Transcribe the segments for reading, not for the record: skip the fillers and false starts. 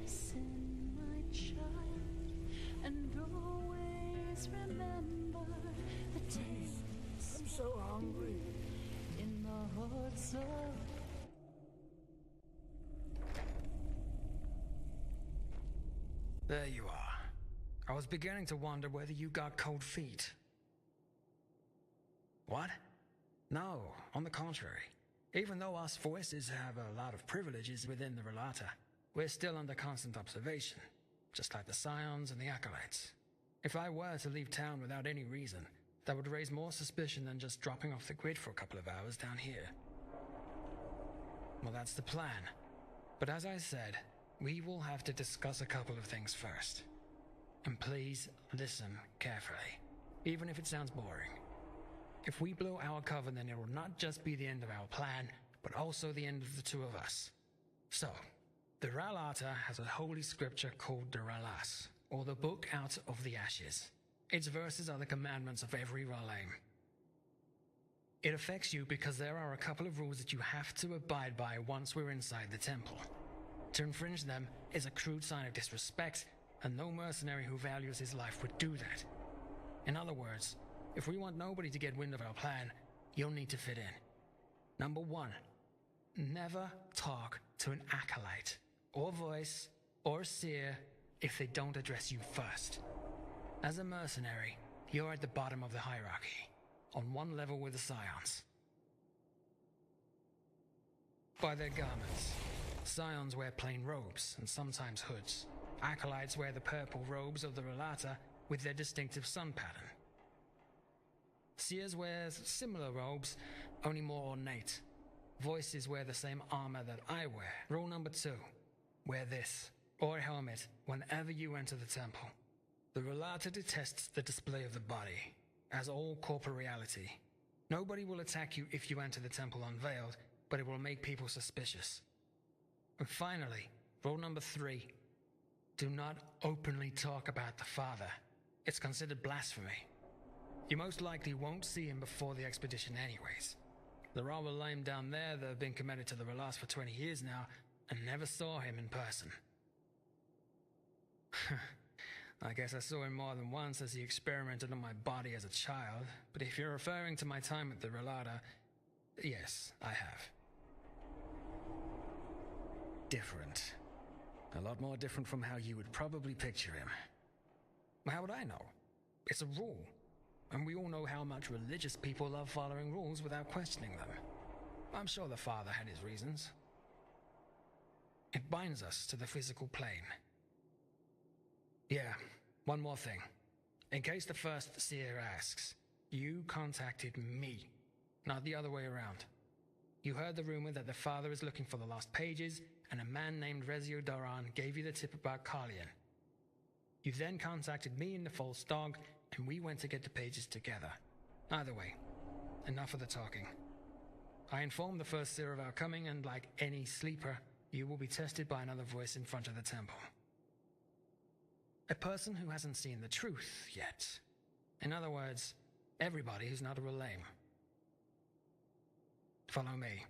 Listen, my child, and always remember the taste. I'm so hungry. In the hearts of There you are. I was beginning to wonder whether you got cold feet. What? No, on the contrary. Even though us voices have a lot of privileges within the Rhalata, we're still under constant observation, just like the Scions and the Acolytes. If I were to leave town without any reason, that would raise more suspicion than just dropping off the grid for a couple of hours down here. Well, that's the plan. But as I said, we will have to discuss a couple of things first. And please listen carefully, even if it sounds boring. If we blow our cover, then it will not just be the end of our plan, but also the end of the two of us. So, the Rhalata has a holy scripture called the Rhalas, or the Book Out of the Ashes. Its verses are the commandments of every Rhalame. It affects you because there are a couple of rules that you have to abide by once we're inside the temple. To infringe them is a crude sign of disrespect, and no mercenary who values his life would do that. In other words, if we want nobody to get wind of our plan, you'll need to fit in. Number 1, never talk to an acolyte, or voice, or seer if they don't address you first. As a mercenary, you're at the bottom of the hierarchy, on one level with the Scions. By their garments, Scions wear plain robes and sometimes hoods. Acolytes wear the purple robes of the Rhalata with their distinctive sun pattern. Seers wear similar robes, only more ornate. Voices wear the same armor that I wear. Rule number 2, wear this, or a helmet, whenever you enter the temple. The Rhalata detests the display of the body, as all corporeality. Nobody will attack you if you enter the temple unveiled, but it will make people suspicious. And finally, rule number 3, do not openly talk about the Father. It's considered blasphemy. You most likely won't see him before the expedition anyways. There are a lame down there that have been committed to the Rhalas for 20 years now and never saw him in person. I guess I saw him more than once as he experimented on my body as a child, but if you're referring to my time at the Rhalata, yes, I have. Different. A lot more different from how you would probably picture him. How would I know? It's a rule. And we all know how much religious people love following rules without questioning them. I'm sure the Father had his reasons. It binds us to the physical plane. Yeah, one more thing. In case the first seer asks, you contacted me, not the other way around. You heard the rumor that the Father is looking for the lost pages, and a man named Rezio Doran gave you the tip about Carlian. You then contacted me in the false dog, and we went to get the pages together. Either way, enough of the talking. I informed the first seer of our coming, and like any sleeper, you will be tested by another voice in front of the temple. A person who hasn't seen the truth yet. In other words, everybody who's not a Rhalame. Follow me.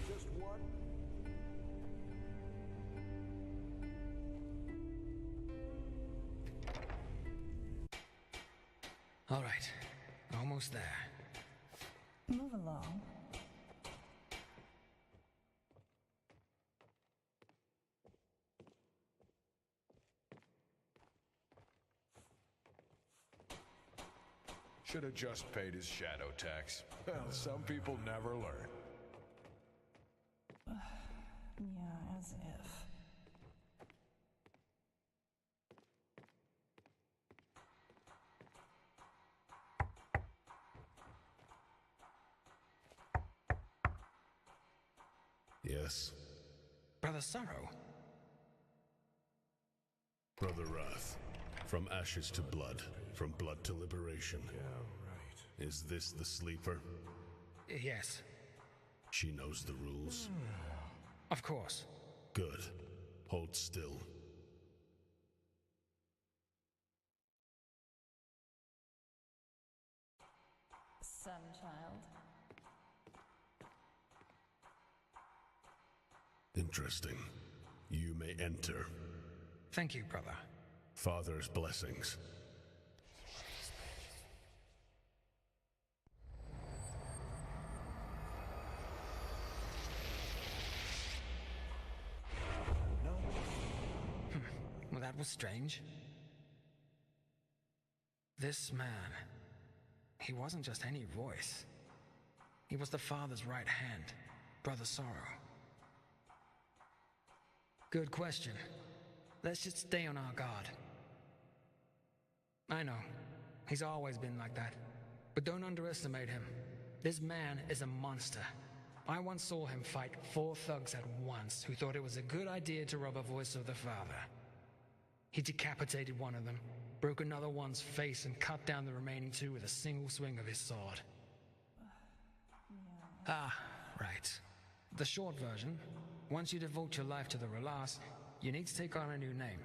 Just one? All right, almost there. Move along. Should have just paid his shadow tax. Well, some people never learn. Yeah, as if. Yes. Brother Sorrow? Brother Wrath. From ashes to blood. From blood to liberation. Yeah, right. Is this the sleeper? Yes. She knows the rules. Of course. Good. Hold still. Son, child. Interesting. You may enter. Thank you, brother. Father's blessings. Well, that was strange. This man, he wasn't just any voice. He was the father's right hand, Brother Sorrow. Good question. Let's just stay on our guard. I know, he's always been like that. But don't underestimate him. This man is a monster. I once saw him fight 4 thugs at once who thought it was a good idea to rob a voice of the father. He decapitated one of them, broke another one's face, and cut down the remaining 2 with a single swing of his sword. Ah, right. The short version, once you devote your life to the Rhalâta, you need to take on a new name.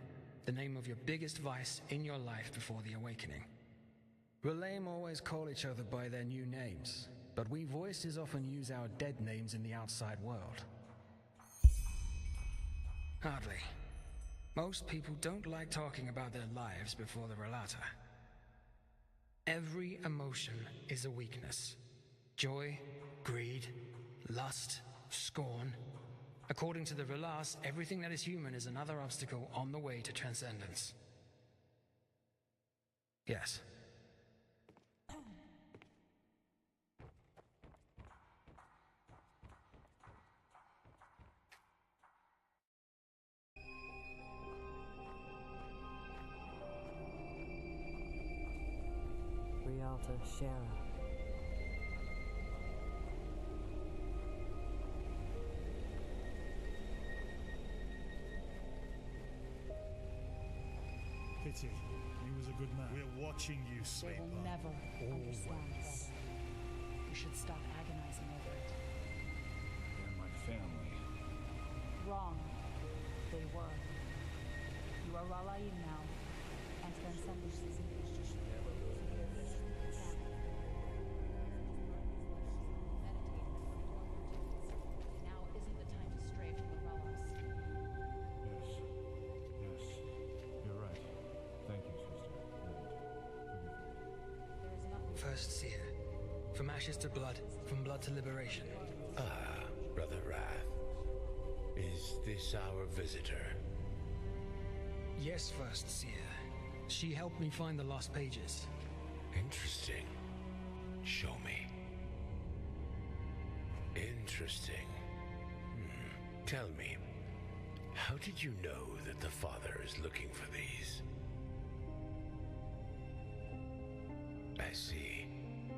The name of your biggest vice in your life before the awakening. Rhalâta always call each other by their new names, but we voices often use our dead names in the outside world. Hardly. Most people don't like talking about their lives before the Rhalata. Every emotion is a weakness. Joy, greed, lust, scorn. According to the Rhalâta, everything that is human is another obstacle on the way to transcendence. Yes. Rhalâta Shara. Pity. He was a good man. We're watching you, They Sleeper. will never understand, brother. You should stop agonizing over it. They're my family. Wrong. They were. You are Rhalâta now, and transcendence is now isn't the time to stray from the Rhalâta. Yes. Yes. You're right. Thank you, sister. There is nothing. First seer. From ashes to blood, from blood to liberation. Ah, Brother Wrath. Is this our visitor? Yes, First Seer. She helped me find the lost pages. Interesting. Show me. Interesting. Tell me, how did you know that the Father is looking for these? I see.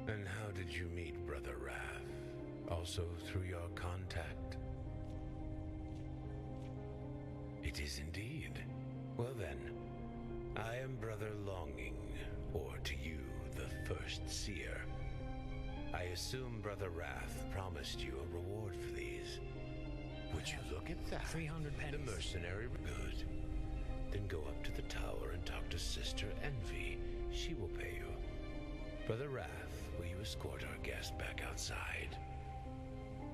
And how did you meet Brother Wrath? Also through your contact? It is indeed. Well then, I am Brother Longing, or to you, the First Seer. I assume Brother Wrath promised you a reward for these. Would you look at that? 300 pennies. The mercenary good. Then go up to the tower and talk to Sister Envy. She will pay you. Brother Wrath, will you escort our guest back outside?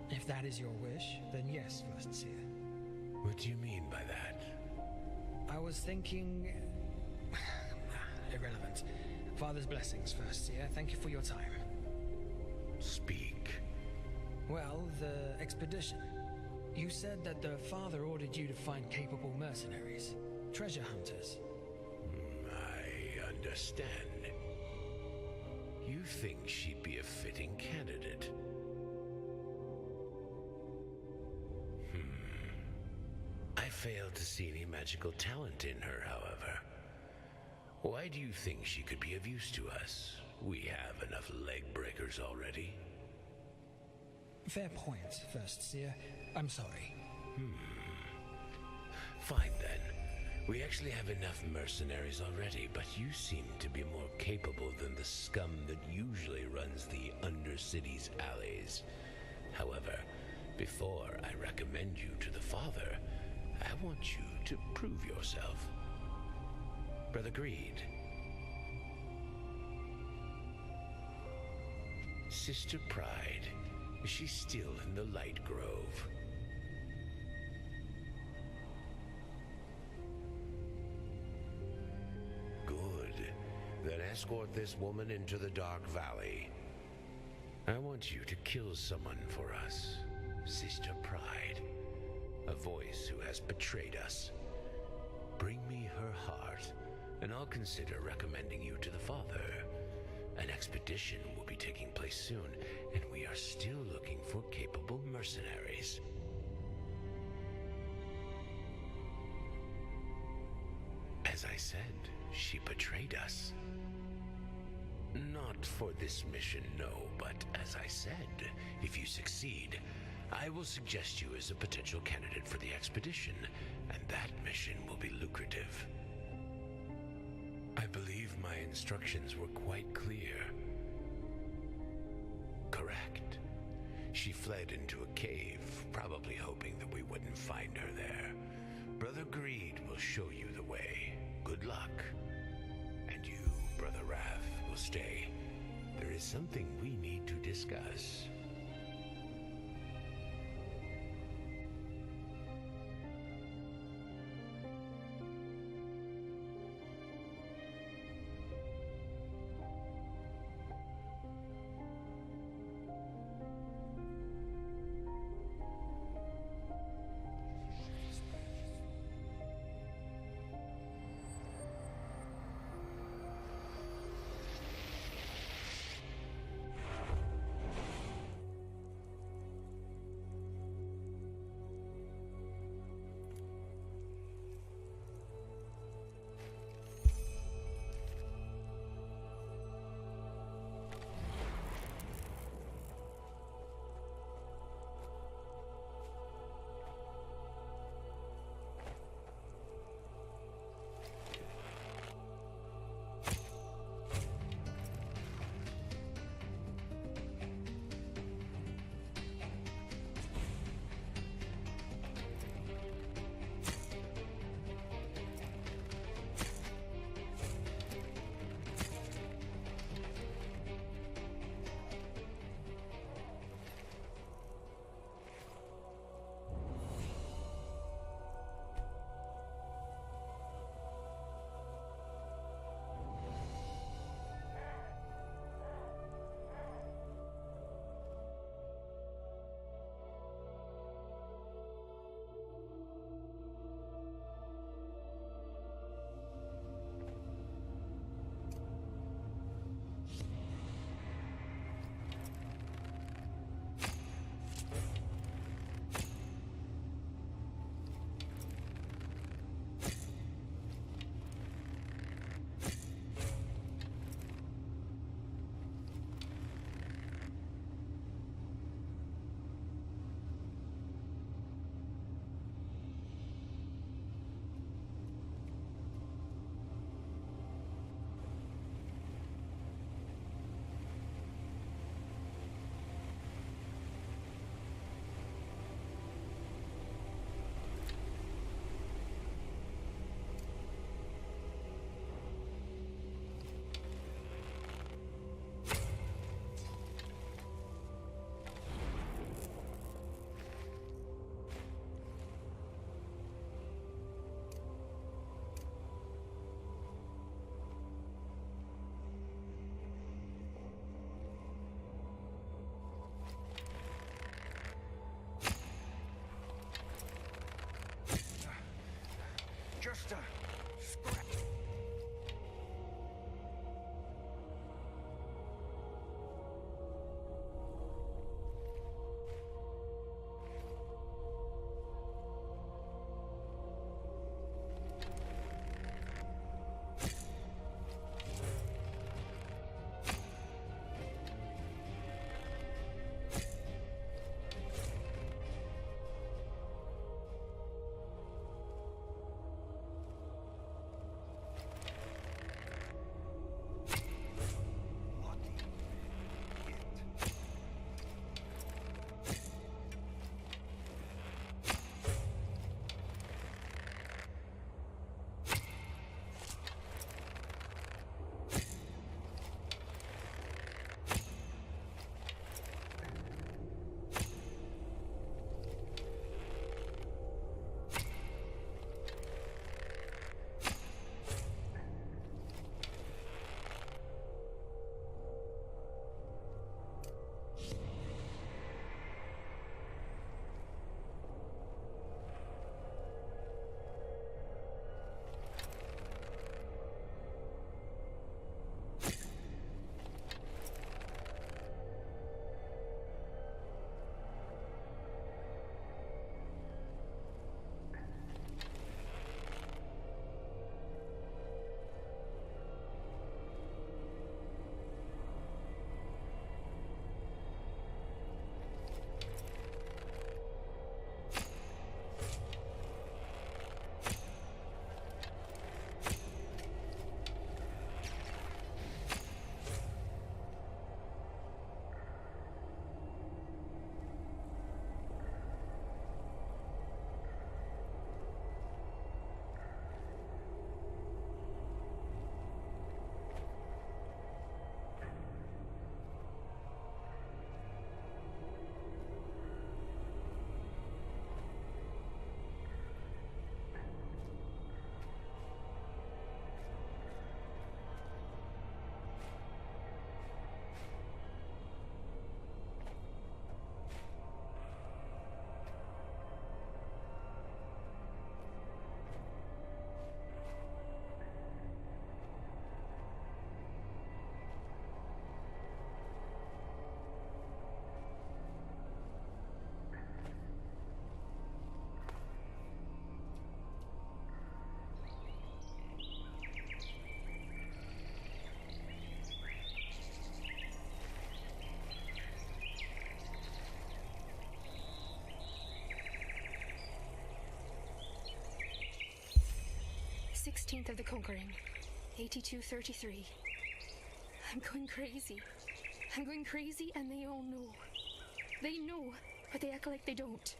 If that is your wish, then yes, First Seer. What do you mean by that? I was thinking... irrelevant. Father's blessings, First Seer. Thank you for your time. Speak. Well, the expedition. You said that the Father ordered you to find capable mercenaries. Treasure hunters. I understand. You think she'd be a fitting candidate? I fail to see any magical talent in her, however. Why do you think she could be of use to us? We have enough leg breakers already. Fair point, First Seer. I'm sorry. Fine then. We actually have enough mercenaries already, but you seem to be more capable than the scum that usually runs the Undercity's alleys. However, Before I recommend you to the Father, I want you to prove yourself. Brother Greed. Sister Pride, is she still in the Light Grove? Good. Then escort this woman into the Dark Valley. I want you to kill someone for us, Sister Pride. A voice who has betrayed us. Bring me her heart, and I'll consider recommending you to the Father. An expedition will be taking place soon, and we are still looking for capable mercenaries. As I said, she betrayed us. Not for this mission, no, but as I said, if you succeed, I will suggest you as a potential candidate for the expedition, and that mission will be lucrative. I believe my instructions were quite clear. Correct. She fled into a cave, probably hoping that we wouldn't find her there. Brother Greed will show you the way. Good luck. And you, Brother Wrath, will stay. There is something we need to discuss. 16th of the Conquering, 8233. I'm going crazy. I'm going crazy, and they all know. They know, but they act like they don't.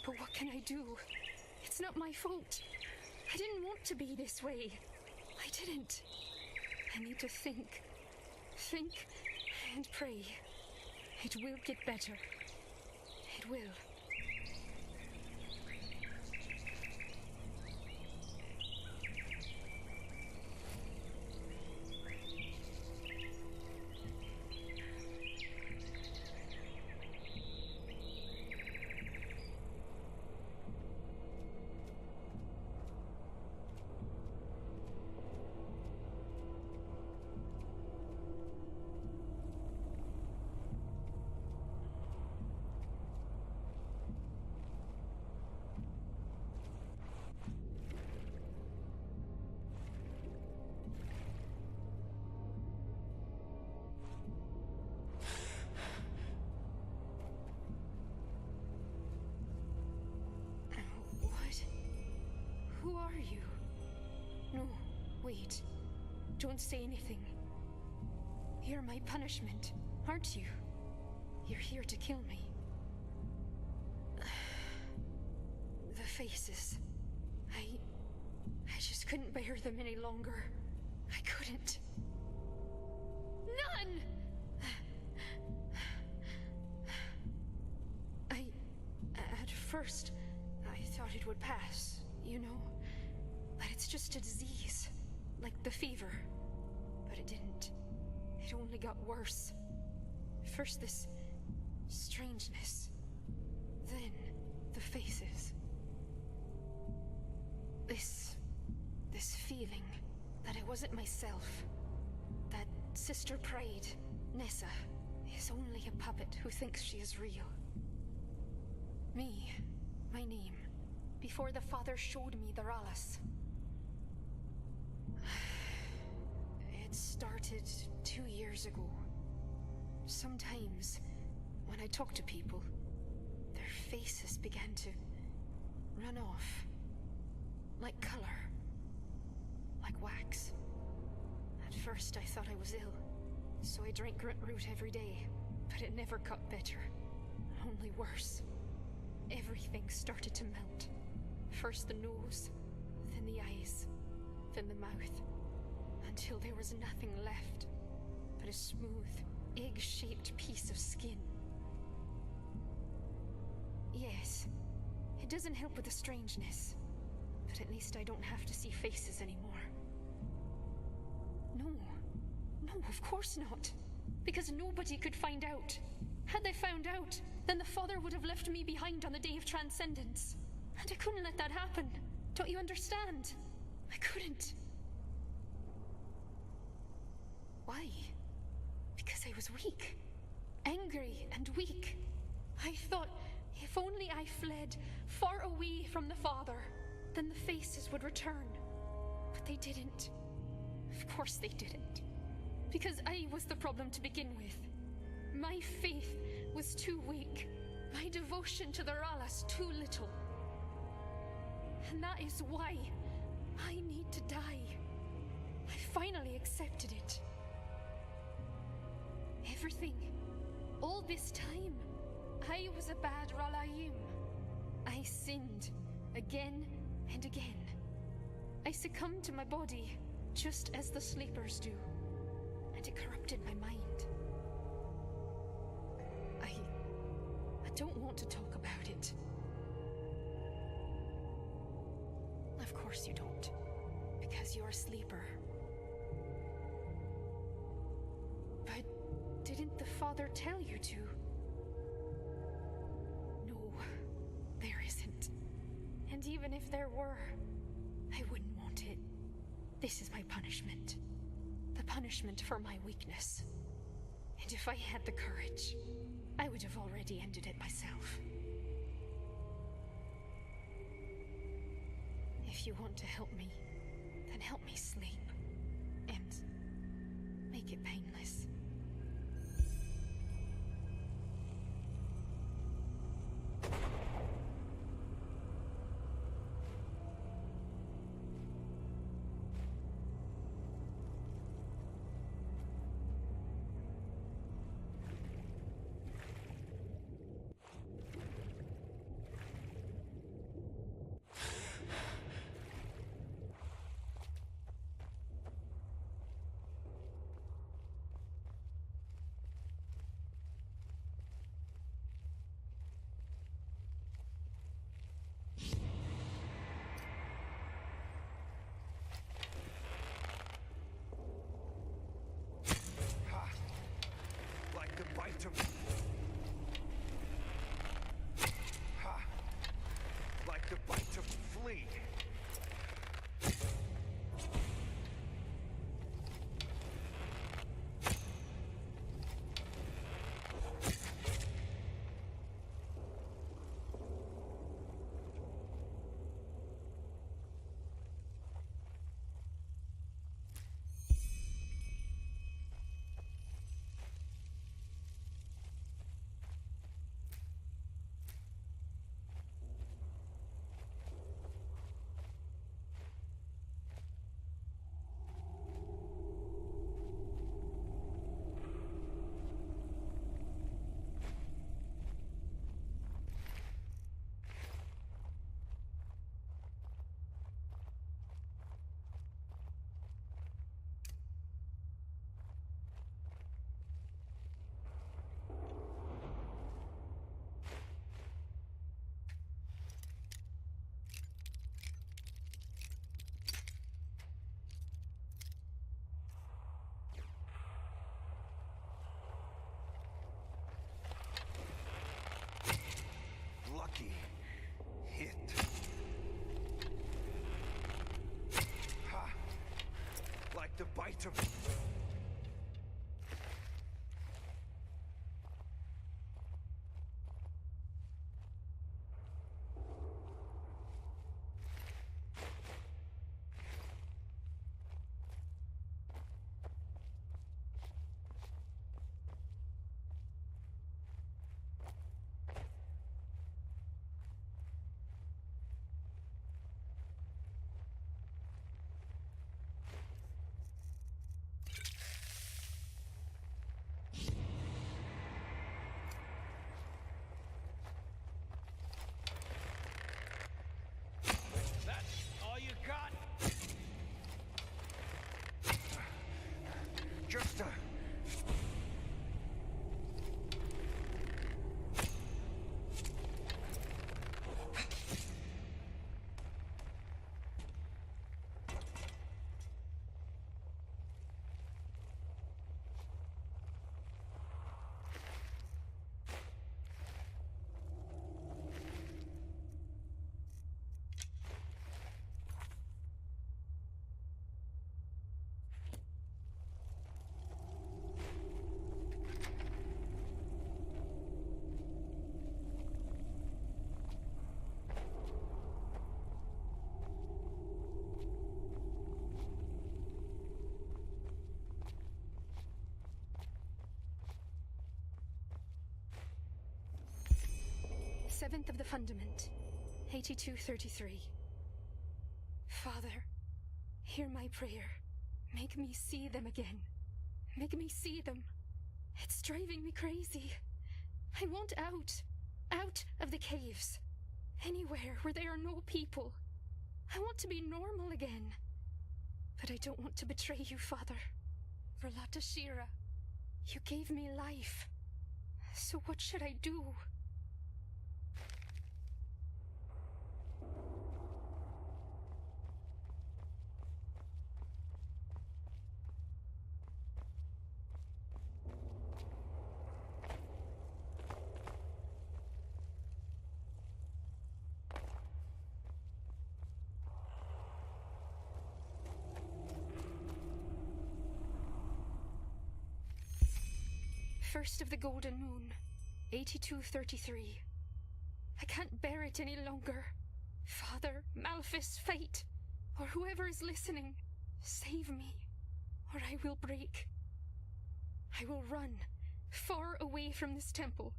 But what can I do? It's not my fault. I didn't want to be this way. I didn't. I need to think. Think and pray. It will get better. It will. Who are you? No, wait. Don't say anything. You're my punishment, aren't you? You're here to kill me. The faces. I just couldn't bear them any longer. I couldn't. None! At first, I thought it would pass, you know? But it's just a disease, like the fever. But it didn't. It only got worse. First this strangeness, then the faces. This feeling that I wasn't myself. That Sister Pride, Nessa, is only a puppet who thinks she is real. Me, my name, before the Father showed me the Rhalâta. It started 2 years ago. Sometimes, when I talk to people, their faces began to run off. Like color. Like wax. At first I thought I was ill, so I drank root every day, but it never got better. Only worse. Everything started to melt. First the nose, then the eyes, then the mouth, until there was nothing left but a smooth, egg-shaped piece of skin. Yes, it doesn't help with the strangeness, but at least I don't have to see faces anymore. No, of course not. Because nobody could find out. Had they found out, then the Father would have left me behind on the Day of Transcendence. And I couldn't let that happen. Don't you understand? I couldn't. Why? Because I was weak. Angry and weak. I thought if only I fled far away from the Father, then the faces would return. But they didn't. Of course they didn't. Because I was the problem to begin with. My faith was too weak. My devotion to the Rhalâta too little. And that is why I need to die. I finally accepted it. Everything. All this time, I was a bad Rhalâim. I sinned again and again. I succumbed to my body, just as the sleepers do. And it corrupted my mind. I don't want to talk about it. Of course you don't. Because you're a sleeper. But didn't the Father tell you to? No, there isn't. And even if there were, I wouldn't want it. This is my punishment. The punishment for my weakness. And if I had the courage, I would have already ended it myself. If you want to help me, then help me sleep. And make it painless. right of... Just, Seventh of the Fundament, 8233. Father, hear my prayer. Make me see them again. Make me see them. It's driving me crazy. I want out. Out of the caves. Anywhere where there are no people. I want to be normal again. But I don't want to betray you, Father. Rhalata Shira, you gave me life. So what should I do? First of the Golden Moon, 8233. I can't bear it any longer. Father, Malphus, Fate, or whoever is listening, save me, or I will break. I will run, far away from this temple.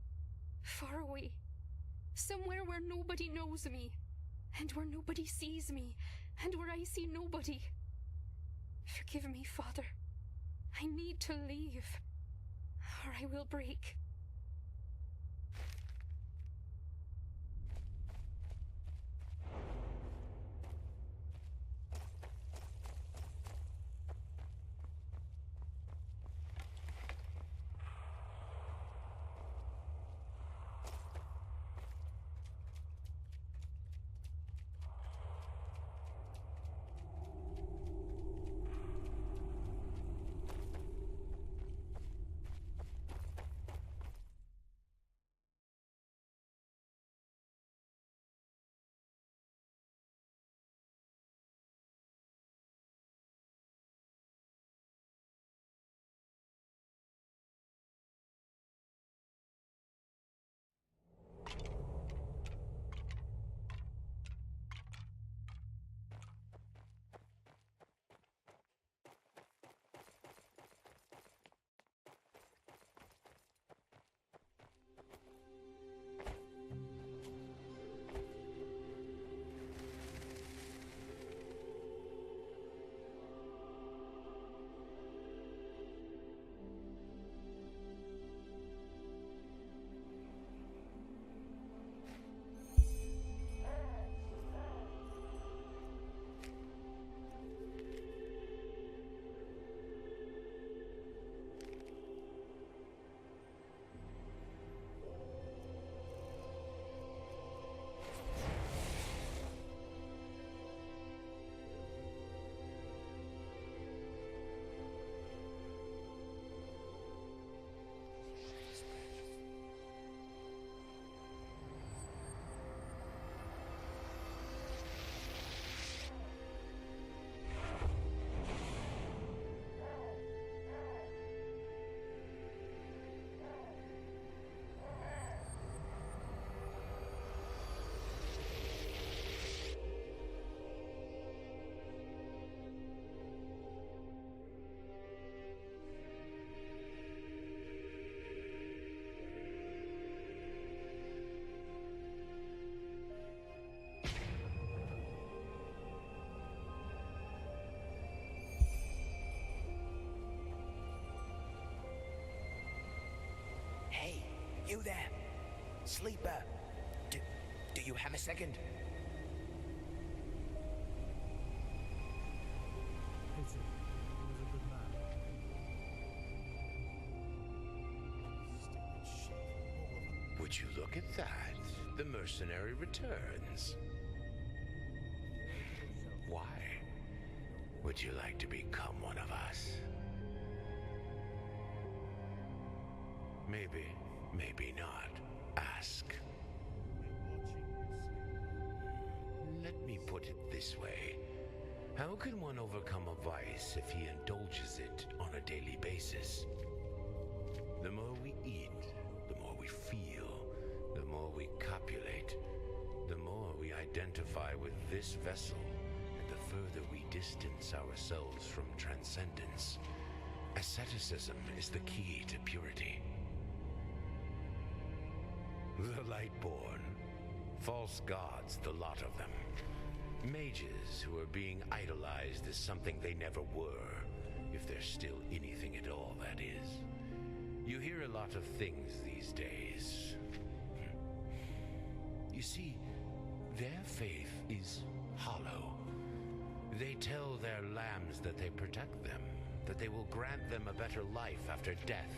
Far away. Somewhere where nobody knows me, and where nobody sees me, and where I see nobody. Forgive me, Father. I need to leave, or I will break. You there, sleeper. Do you have a second? Pity. He was a good man. Stupid shit. All of them. Would you look at that? The mercenary returns. Why? Would you like to become one of us? Maybe, maybe not. Ask. Let me put it this way. How can one overcome a vice if he indulges it on a daily basis? The more we eat, the more we feel, the more we copulate, the more we identify with this vessel, and the further we distance ourselves from transcendence. Asceticism is the key to purity. The Lightborn. False gods, the lot of them. Mages who are being idolized as something they never were, if there's still anything at all, that is. You hear a lot of things these days. You see, their faith is hollow. They tell their lambs that they protect them, that they will grant them a better life after death,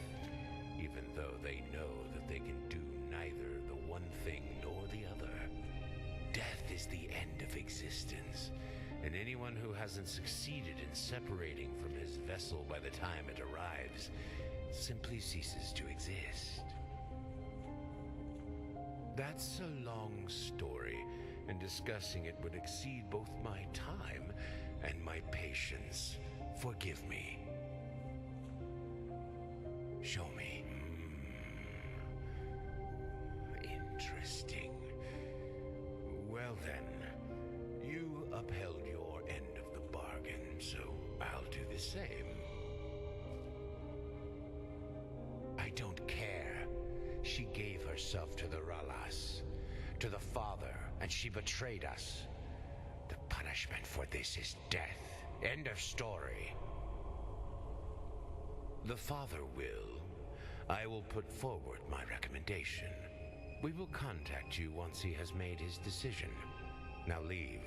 even though they know that they can do neither the one thing nor the other. Death is the end of existence, and anyone who hasn't succeeded in separating from his vessel by the time it arrives simply ceases to exist. That's a long story, and discussing it would exceed both my time and my patience. Forgive me. Show me. Interesting. Well then, you upheld your end of the bargain, so I'll do the same. I don't care. She gave herself to the Rhalâta, to the Father, and she betrayed us. The punishment for this is death. End of story. The Father will. I will put forward my recommendation. We will contact you once he has made his decision. Now leave.